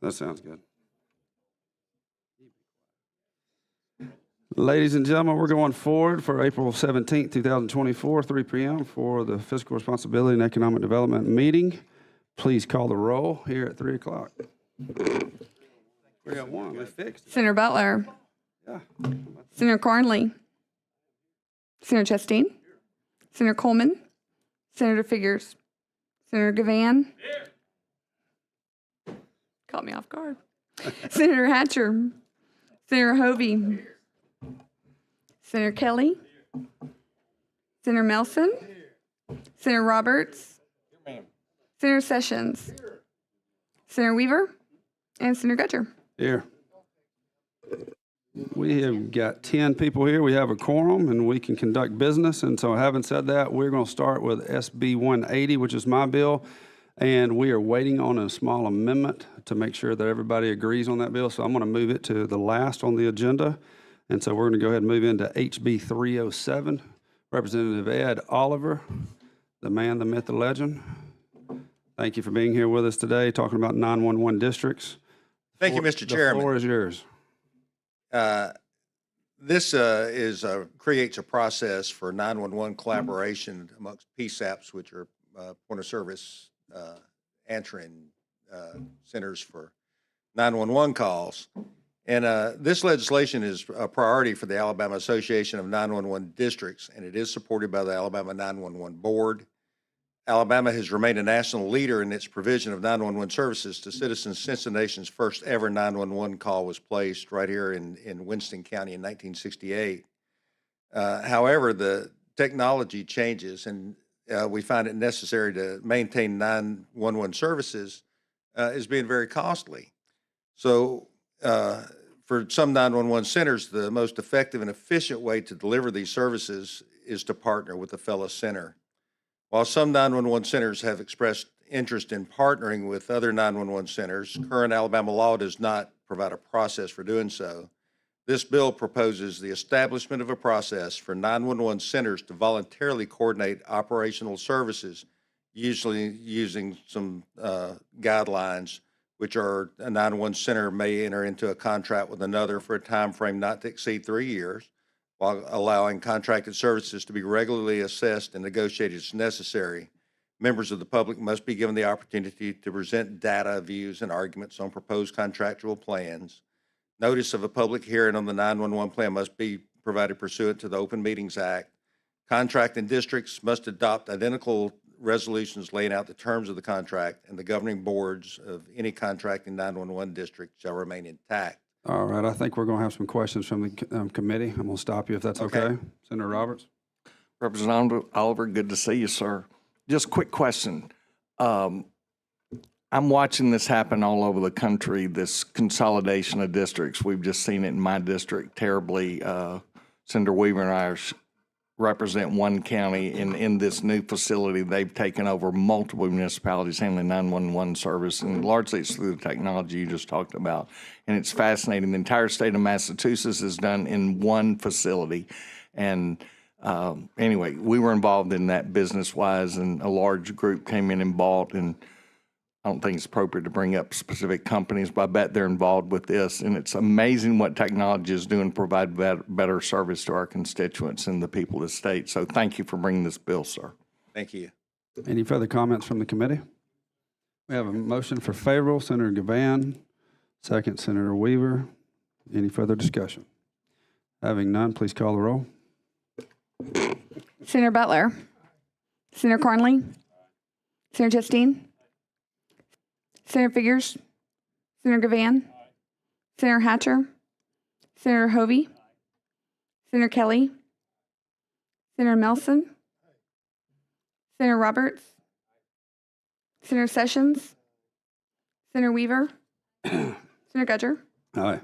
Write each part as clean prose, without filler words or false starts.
That sounds good. Ladies and gentlemen, we're going forward for April 17th, 2024, 3 p.m. for the Fiscal Responsibility and Economic Development meeting. Please call the roll here at 3 o'clock. We got one. They fixed it. Senator Butler. Yeah. Senator Cornley. Senator Chastain. Senator Coleman. Senator Figures. Senator Gavan. Caught me off guard. Senator Hatcher. Senator Hovey. Senator Kelly. Senator Melson. Senator Roberts. Senator Sessions. Senator Weaver. And Senator Gudger. Here. We have got 10 people here. We have a quorum, and we can conduct business. And so having said that, we're going to start with SB 180, which is my bill. And we are waiting on a small amendment to make sure that everybody agrees on that bill. So I'm going to move it to the last on the agenda. And so we're going to go ahead and move into HB 307. Representative Ed Oliver, the man, the myth, the legend. Thank you for being here with us today, talking about 911 districts. Thank you, Mr. Chairman. The floor is yours. This creates a process for 911 collaboration amongst PSAPs, which are point of service answering centers for 911 calls. And this legislation is a priority for the Alabama Association of 911 Districts, and it is supported by the Alabama 911 Board. Alabama has remained a national leader in its provision of 911 services to citizens since the nation's first ever 911 call was placed right here in Winston County in 1968. However, the technology changes, and we find it necessary to maintain 911 services is being very costly. So for some 911 centers, the most effective and efficient way to deliver these services is to partner with a fellow center. While some 911 centers have expressed interest in partnering with other 911 centers, current Alabama law does not provide a process for doing so. This bill proposes the establishment of a process for 911 centers to voluntarily coordinate operational services, usually using some guidelines, which are a 911 center may enter into a contract with another for a time frame not to exceed 3 years, while allowing contracted services to be regularly assessed and negotiated as necessary. Members of the public must be given the opportunity to present data, views, and arguments on proposed contractual plans. Notice of a public hearing on the 911 plan must be provided pursuant to the Open Meetings Act. Contracting districts must adopt identical resolutions laying out the terms of the contract, and the governing boards of any contracting 911 district shall remain intact. All right, I think we're going to have some questions from the committee. I'm going to stop you if that's okay. Senator Roberts. Representative Oliver, good to see you, sir. Just a quick question. I'm watching this happen all over the country, this consolidation of districts. We've just seen it in my district terribly. Senator Weaver and I represent one county, and in this new facility, they've taken over multiple municipalities handling 911 service, and largely it's through the technology you just talked about. And it's fascinating. The entire state of Massachusetts is done in one facility. And anyway, we were involved in that business-wise, and a large group came in and bought, and I don't think it's appropriate to bring up specific companies, but I bet they're involved with this. And it's amazing what technology is doing to provide better service to our constituents and the people of the state. So thank you for bringing this bill, sir. Thank you. Any further comments from the committee? We have a motion for favorable. Senator Gavan, second Senator Weaver. Any further discussion? Having none, please call the roll. Senator Butler. Senator Cornley. Senator Chastain. Senator Figures. Senator Gavan. Senator Hatcher. Senator Hovey. Senator Kelly. Senator Melson. Senator Roberts. Senator Sessions. Senator Weaver. Senator Gudger. Aye.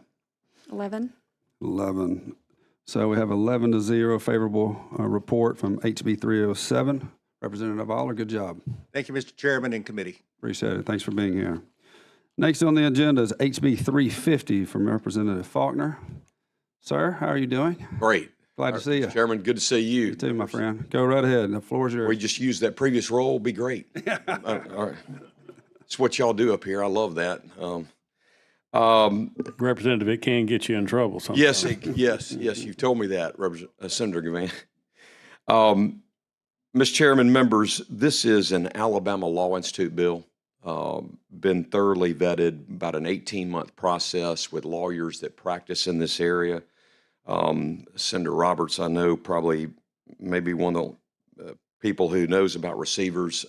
11. 11. So we have 11-0 favorable report from HB 307. Representative Aller, good job. Thank you, Mr. Chairman and committee. Appreciate it. Thanks for being here. Next on the agenda is HB 350 from Representative Faulkner. Sir, how are you doing? Great. Glad to see you. Chairman, good to see you. You too, my friend. Go right ahead. The floor is yours. We just used that previous role. Be great. All right. It's what y'all do up here. I love that. Representative, it can get you in trouble sometimes. Yes, you've told me that, Senator Gavan. Mr. Chairman, members, this is an Alabama Law Institute bill. Been thoroughly vetted, about an 18-month process with lawyers that practice in this area. Senator Roberts, I know, probably maybe one of the people who knows about receivers.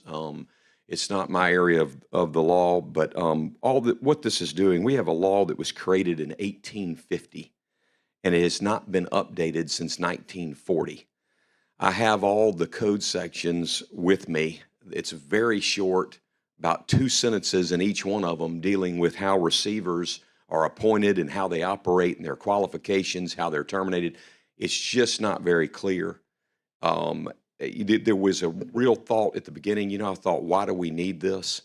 It's not my area of the law, but what this is doing, we have a law that was created in 1850, and it has not been updated since 1940. I have all the code sections with me. It's very short, about 2 sentences in each one of them, dealing with how receivers are appointed and how they operate and their qualifications, how they're terminated. It's just not very clear. There was a real thought at the beginning. I thought, why do we need this?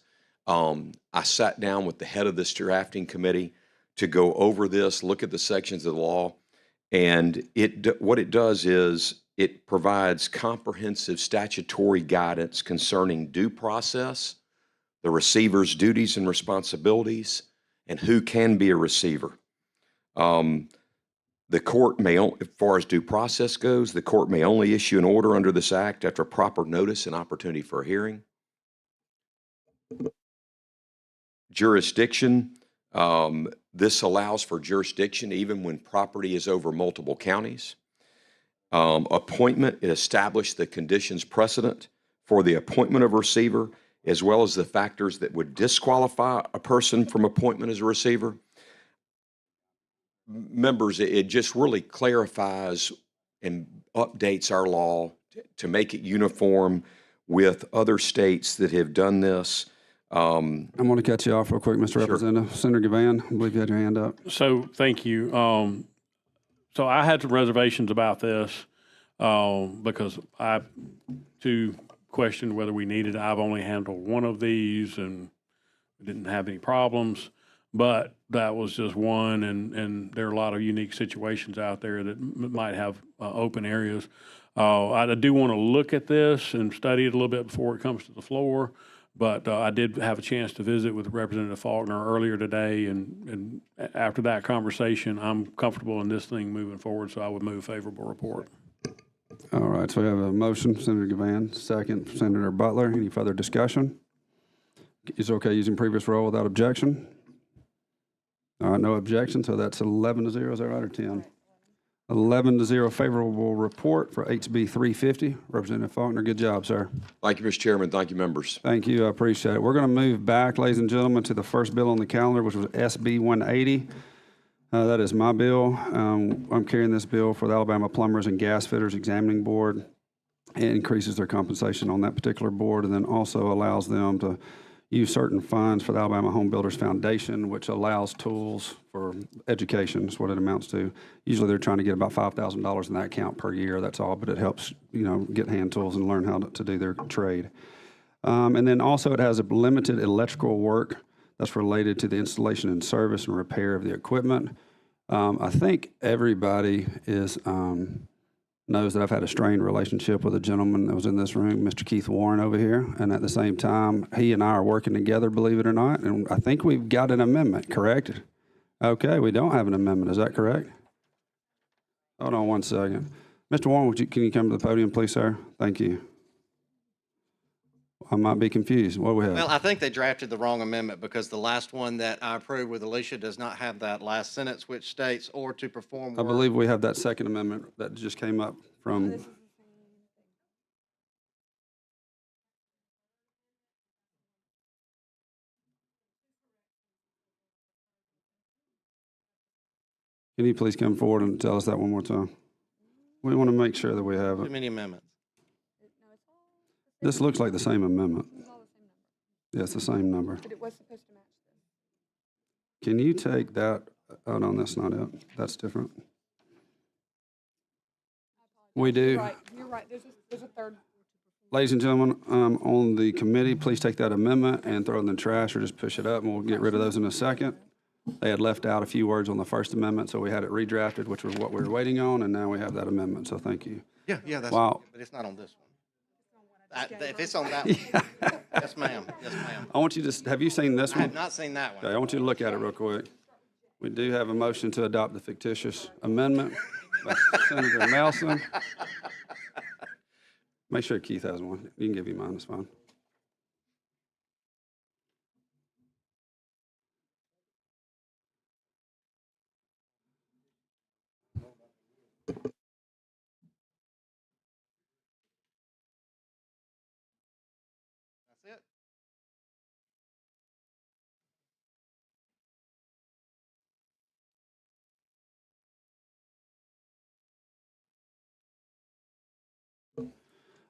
I sat down with the head of this drafting committee to go over this, look at the sections of the law, and what it does is it provides comprehensive statutory guidance concerning due process, the receiver's duties and responsibilities, and who can be a receiver. The court may, as far as due process goes, the court may only issue an order under this act after proper notice and opportunity for a hearing. Jurisdiction, this allows for jurisdiction even when property is over multiple counties. Appointment, it established the conditions precedent for the appointment of a receiver, as well as the factors that would disqualify a person from appointment as a receiver. Members, it just really clarifies and updates our law to make it uniform with other states that have done this. I'm going to cut you off real quick, Mr. Representative. Senator Gavan, I believe you had your hand up. So thank you. So I had some reservations about this because I too questioned whether we needed. I've only handled one of these and didn't have any problems. But that was just one, and there are a lot of unique situations out there that might have open areas. I do want to look at this and study it a little bit before it comes to the floor, but I did have a chance to visit with Representative Faulkner earlier today, and after that conversation, I'm comfortable in this thing moving forward, so I would move favorable report. All right, so we have a motion, Senator Gavan, second, Senator Butler. Any further discussion? Is it okay using previous roll without objection? All right, no objection, so that's 11-0, is that right, or 10? 11-0 favorable report for HB 350. Representative Faulkner, good job, sir. Thank you, Mr. Chairman. Thank you, members. Thank you, I appreciate it. We're going to move back, ladies and gentlemen, to the first bill on the calendar, which was SB 180. That is my bill. I'm carrying this bill for the Alabama Plumbers and Gas Fitters Examining Board. It increases their compensation on that particular board and then also allows them to use certain funds for the Alabama Home Builders Foundation, which allows tools for education, is what it amounts to. Usually they're trying to get about $5,000 in that account per year, that's all, but it helps, get hand tools and learn how to do their trade. And then also it has a limited electrical work that's related to the installation and service and repair of the equipment. I think everybody knows that I've had a strained relationship with a gentleman that was in this room, Mr. Keith Warren over here, and at the same time, he and I are working together, believe it or not, and I think we've got an amendment, correct? Okay, we don't have an amendment, is that correct? Hold on one second. Mr. Warren, can you come to the podium, please, sir? Thank you. I might be confused. What do we have? Well, I think they drafted the wrong amendment because the last one that I approved with Alicia does not have that last sentence, which states, or to perform I work. believe we have that second amendment that just came up from. Can you please come forward and tell us that one more time? We want to make sure that we have Too it. many amendments. This looks like the same amendment. Yeah, it's the same number. But it was supposed to match this. Can you take that? Oh, no, that's not it. That's different. We do. You're right. There's a third. Ladies and gentlemen, on the committee, please take that amendment and throw it in the trash or just push it up, and we'll get rid of those in a second. They had left out a few words on the first amendment, so we had it redrafted, which was what we were waiting on, and now we have that amendment, so thank you. Yeah, that's, Wow. but it's not on this one. If it's on that one. Yes, ma'am. Yes, ma'am. I want you to, have you seen this I have one? not seen that Okay, one. I want you to look at it real quick. We do have a motion to adopt the fictitious amendment by Senator Nelson. Make sure Keith has one. You can give you mine, it's fine. That's it.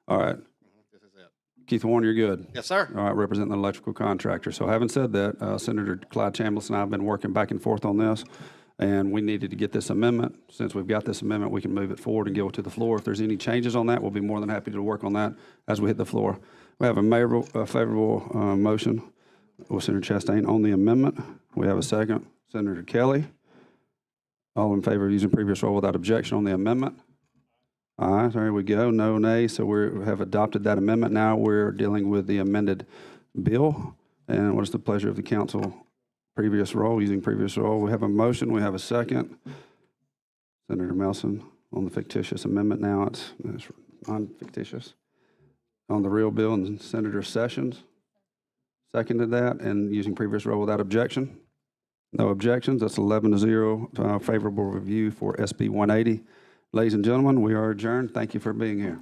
All right. This is it. Keith Warren, you're good. Yes, sir. All right, representing the electrical contractor. So having said that, Senator Clyde Chambliss and I have been working back and forth on this, and we needed to get this amendment. Since we've got this amendment, we can move it forward and go to the floor. If there's any changes on that, we'll be more than happy to work on that as we hit the floor. We have a favorable motion with Senator Chastain on the amendment. We have a second. Senator Kelly. All in favor of using previous rule without objection on the amendment? Aye, there we go. No nay. So we have adopted that amendment. Now we're dealing with the amended bill. And what is the pleasure of the council? Previous roll, using previous roll. We have a motion. We have a second. Senator Melson on the fictitious amendment. Now it's non-fictitious. On the real bill, and Senator Sessions seconded that, and using previous roll without objection. No objections. That's 11-0 favorable review for SB 180. Ladies and gentlemen, we are adjourned. Thank you for being here.